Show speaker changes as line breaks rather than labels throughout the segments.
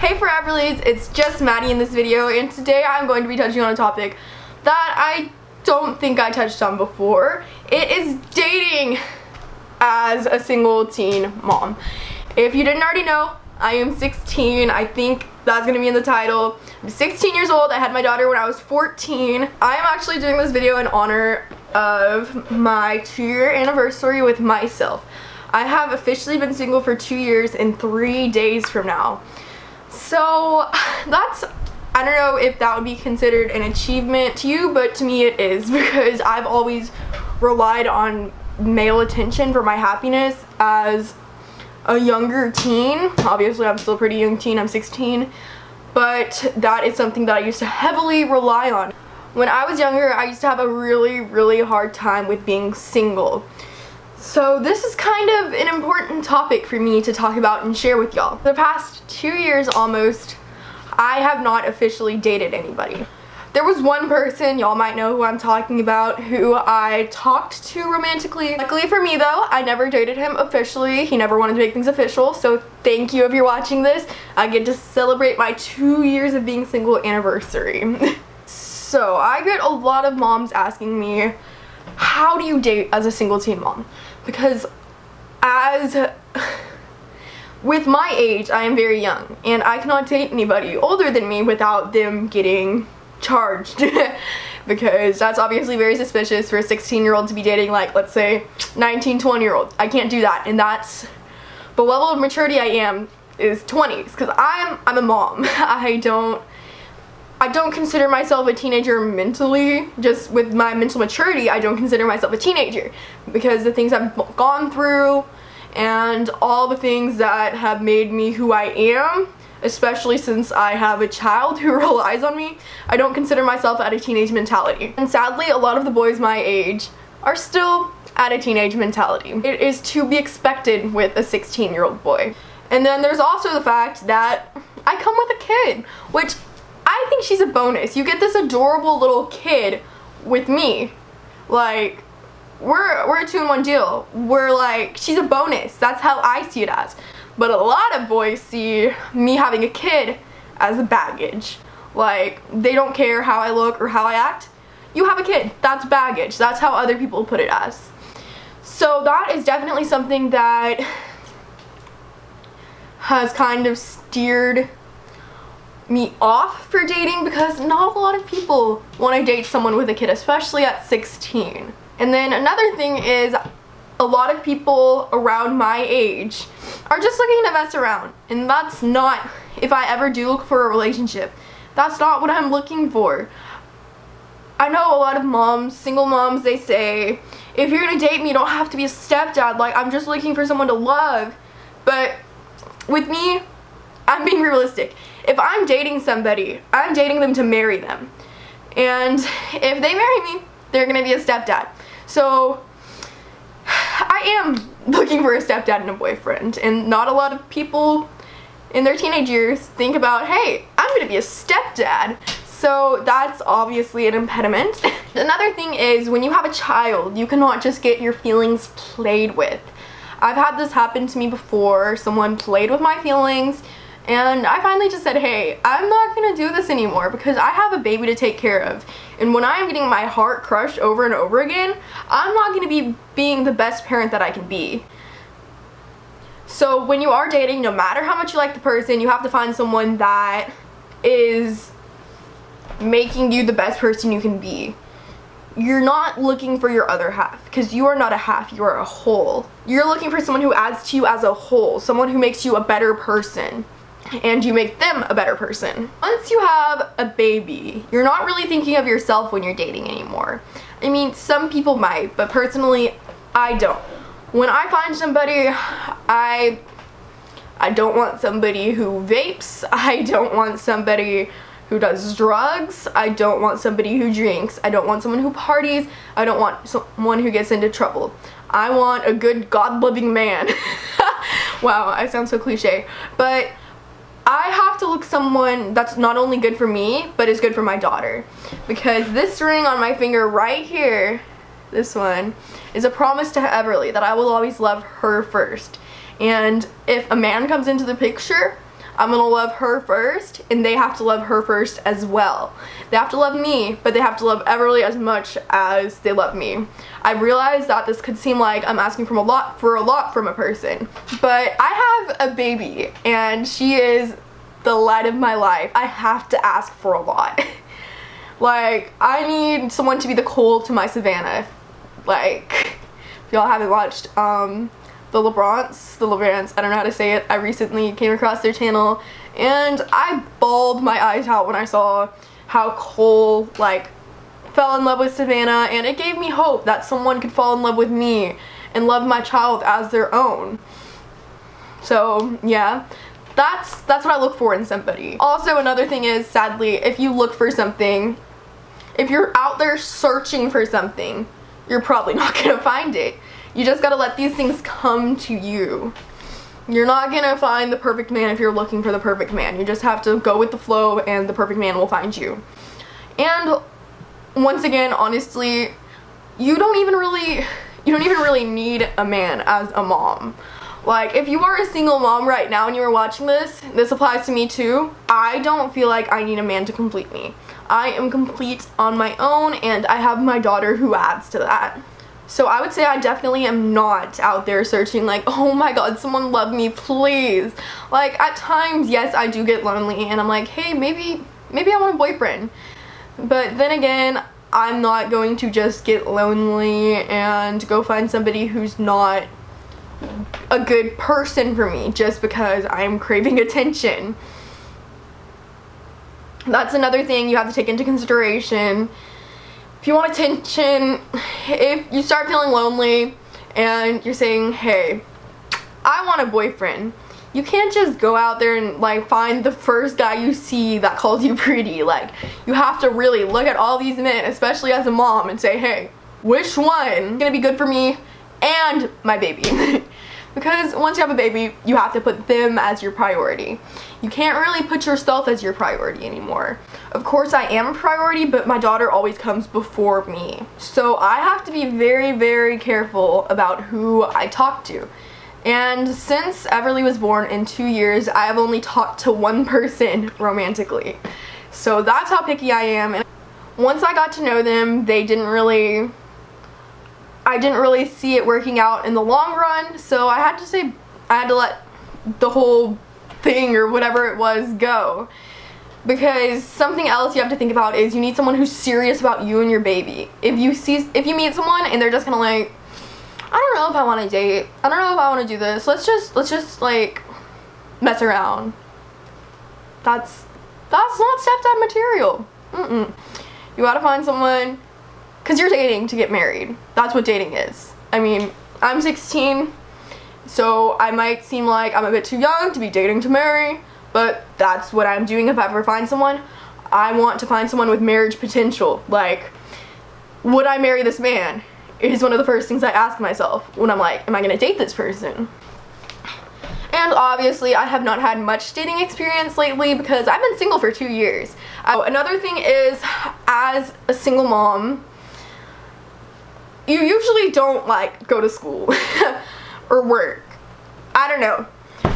Hey Foreverlys, it's just Maddie in this video, and today I'm going to be touching on a topic that I don't think I touched on before. It is dating as a single teen mom. If you didn't already know, I am 16. I think that's going to be in the title. I'm 16 years old. I had my daughter when I was 14. I am actually doing this video in honor of my 2-year anniversary with myself. I have officially been single for 2 years and 3 days from now. So that's, I don't know if that would be considered an achievement to you, but to me it is, because I've always relied on male attention for my happiness as a younger teen. Obviously I'm still a pretty young teen, I'm 16, but that is something that I used to heavily rely on. When I was younger, I used to have a really hard time with being single. So this is kind of an important topic for me to talk about and share with y'all. The past 2 years almost, I have not officially dated anybody. There was one person, y'all might know who I'm talking about, who I talked to romantically. Luckily for me though, I never dated him officially. He never wanted to make things official, so thank you if you're watching this. I get to celebrate my 2 years of being single anniversary. So I get a lot of moms asking me, how do you date as a single teen mom? Because with my age, I am very young, and I cannot date anybody older than me without them getting charged. Because that's obviously very suspicious for a 16-year-old to be dating, like, let's say 19, 20-year-old. I can't do that, and that's the level of maturity I am is 20s, because I'm a mom. I don't consider myself a teenager mentally. Just with my mental maturity, I don't consider myself a teenager, because the things I've gone through and all the things that have made me who I am, especially since I have a child who relies on me, I don't consider myself at a teenage mentality. And sadly, a lot of the boys my age are still at a teenage mentality. It is to be expected with a 16-year-old boy. And then there's also the fact that I come with a kid, which I think she's a bonus. You get this adorable little kid with me. Like, we're a 2-in-1 deal. We're like, she's a bonus. That's how I see it as. But a lot of boys see me having a kid as a baggage. Like, they don't care how I look or how I act. You have a kid. That's baggage. That's how other people put it as. So that is definitely something that has kind of steered me off for dating, because not a lot of people want to date someone with a kid, especially at 16. And then another thing is, a lot of people around my age are just looking to mess around, and that's not, if I ever do look for a relationship, that's not what I'm looking for. I know a lot of moms, single moms, they say, if you're gonna date me, you don't have to be a stepdad, like, I'm just looking for someone to love. But with me, I'm being realistic. If I'm dating somebody, I'm dating them to marry them. And if they marry me, they're gonna be a stepdad. So I am looking for a stepdad and a boyfriend, and not a lot of people in their teenage years think about, hey, I'm gonna be a stepdad. So that's obviously an impediment. Another thing is, when you have a child, you cannot just get your feelings played with. I've had this happen to me before. Someone played with my feelings, and I finally just said, hey, I'm not gonna do this anymore, because I have a baby to take care of. And when I'm getting my heart crushed over and over again, I'm not gonna be being the best parent that I can be. So when you are dating, no matter how much you like the person, you have to find someone that is making you the best person you can be. You're not looking for your other half, because you are not a half, you are a whole. You're looking for someone who adds to you as a whole, someone who makes you a better person, and you make them a better person. Once you have a baby, you're not really thinking of yourself when you're dating anymore. I mean, some people might, but personally, I don't. When I find somebody, I don't want somebody who vapes. I don't want somebody who does drugs. I don't want somebody who drinks. I don't want someone who parties. I don't want someone who gets into trouble. I want a good, God-loving man. Wow, I sound so cliche. But I have to look someone that's not only good for me, but is good for my daughter. Because this ring on my finger right here, this one, is a promise to Everly that I will always love her first. And if a man comes into the picture, I'm gonna love her first, and they have to love her first as well. They have to love me, but they have to love Everly as much as they love me. I realize that this could seem like I'm asking for a lot from a person, but I have a baby, and she is the light of my life. I have to ask for a lot. Like, I need someone to be the Cole to my Savannah. Like, if y'all haven't watched the LeBrants, I don't know how to say it. I recently came across their channel, and I bawled my eyes out when I saw how Cole, like, fell in love with Savannah, and it gave me hope that someone could fall in love with me and love my child as their own. So, yeah. That's what I look for in somebody. Also, another thing is, sadly, if you look for something, if you're out there searching for something, you're probably not gonna find it. You just gotta let these things come to you. You're not gonna find the perfect man if you're looking for the perfect man. You just have to go with the flow, and the perfect man will find you. And once again, honestly, you don't even really need a man as a mom. Like, if you are a single mom right now and you are watching this applies to me too. I don't feel like I need a man to complete me. I am complete on my own, and I have my daughter who adds to that. So I would say I definitely am not out there searching like, oh my god, someone love me, please. Like, at times, yes, I do get lonely, and I'm like, hey, maybe I want a boyfriend. But then again, I'm not going to just get lonely and go find somebody who's not a good person for me just because I'm craving attention. That's another thing you have to take into consideration. If you want attention, if you start feeling lonely and you're saying, hey, I want a boyfriend, you can't just go out there and like find the first guy you see that calls you pretty. Like, you have to really look at all these men, especially as a mom, and say, hey, which one is gonna be good for me and my baby? Because once you have a baby, you have to put them as your priority. You can't really put yourself as your priority anymore. Of course, I am a priority, but my daughter always comes before me. So I have to be very, very careful about who I talk to. And since Everly was born in 2 years, I have only talked to one person romantically. So that's how picky I am. And once I got to know them, I didn't really see it working out in the long run, so I had to let the whole thing or whatever it was go. Because something else you have to think about is you need someone who's serious about you and your baby. If you meet someone and they're just gonna like, I don't know if I want to date, I don't know if I want to do this, let's just like mess around. That's not stepdad material. You gotta find someone, because you're dating to get married. That's what dating is. I mean, I'm 16, so I might seem like I'm a bit too young to be dating to marry, but that's what I'm doing if I ever find someone. I want to find someone with marriage potential. Like, would I marry this man? Is one of the first things I ask myself when I'm like, am I gonna date this person? And obviously, I have not had much dating experience lately because I've been single for 2 years. Another thing is, as a single mom, you usually don't like go to school or work. I don't know.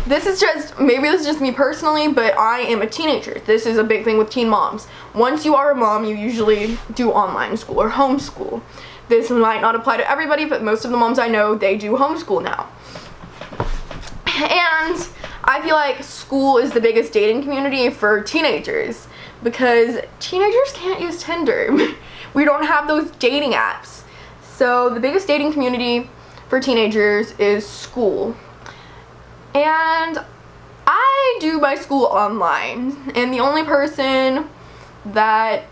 Maybe this is just me personally, but I am a teenager. This is a big thing with teen moms. Once you are a mom, you usually do online school or homeschool. This might not apply to everybody, but most of the moms I know, they do homeschool now. And I feel like school is the biggest dating community for teenagers because teenagers can't use Tinder. We don't have those dating apps. So the biggest dating community for teenagers is school. And I do my school online, and the only person that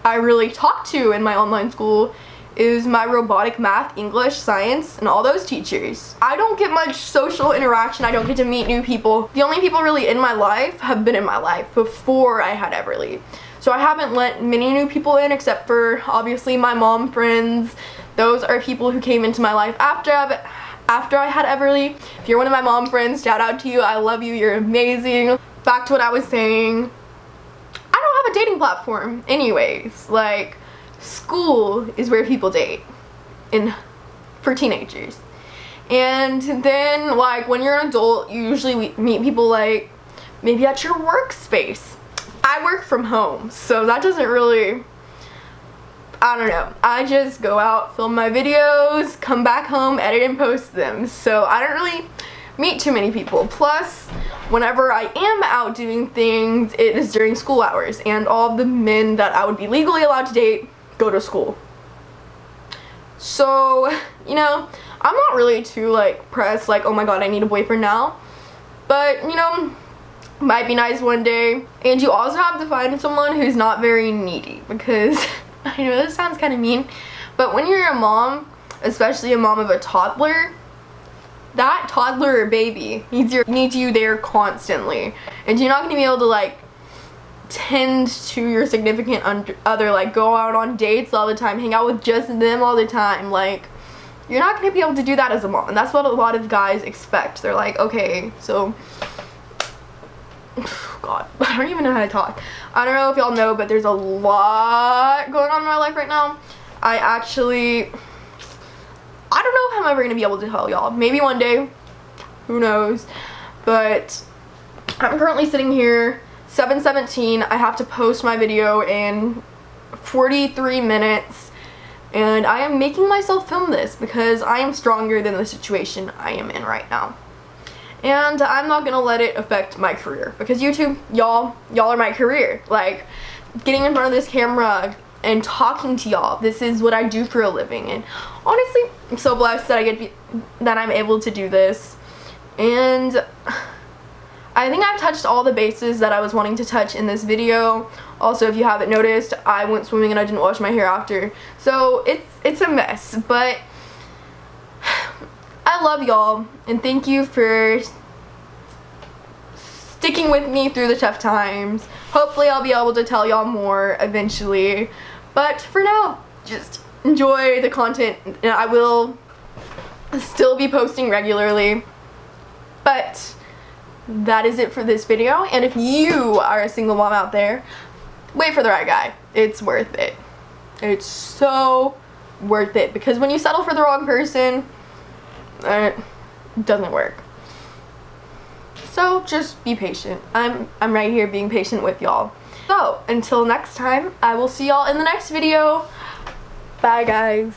I really talk to in my online school is my robotic, math, English, science, and all those teachers. I don't get much social interaction. I don't get to meet new people. The only people really in my life have been in my life before I had Everly. So I haven't let many new people in except for obviously my mom friends. Those are people who came into my life after I had Everly. If you're one of my mom friends, shout out to you. I love you. You're amazing. Back to what I was saying. I don't have a dating platform anyways. Like, school is where people date for teenagers. And then, like, when you're an adult, you usually meet people like maybe at your workspace. I work from home, so that doesn't really, I don't know. I just go out, film my videos, come back home, edit and post them. So I don't really meet too many people. Plus, whenever I am out doing things, it is during school hours, and all of the men that I would be legally allowed to date go to school. So, you know, I'm not really too like pressed, like, oh my god, I need a boyfriend now. But, you know, might be nice one day. And you also have to find someone who's not very needy, because I know this sounds kind of mean, but when you're a mom, especially a mom of a toddler, that toddler or baby needs you there constantly, and you're not going to be able to like tend to your significant other, like go out on dates all the time, hang out with just them all the time. Like, you're not going to be able to do that as a mom, and that's what a lot of guys expect. They're like, okay, so god, I don't even know how to talk. I don't know if y'all know, but there's a lot going on in my life right now. I don't know if I'm ever going to be able to tell y'all. Maybe one day. Who knows. But I'm currently sitting here, 7:17. I have to post my video in 43 minutes. And I am making myself film this because I am stronger than the situation I am in right now. And I'm not going to let it affect my career. Because YouTube, y'all are my career. Like, getting in front of this camera and talking to y'all, this is what I do for a living. And honestly, I'm so blessed that I'm able to do this. And I think I've touched all the bases that I was wanting to touch in this video. Also, if you haven't noticed, I went swimming and I didn't wash my hair after, so it's a mess. But I love y'all, and thank you for sticking with me through the tough times. Hopefully I'll be able to tell y'all more eventually, but for now, just enjoy the content, and I will still be posting regularly. But that is it for this video, and if you are a single mom out there, wait for the right guy. It's worth it. It's so worth it, because when you settle for the wrong person, it doesn't work. So just be patient. I'm right here being patient with y'all. So until next time, I will see y'all in the next video. Bye guys.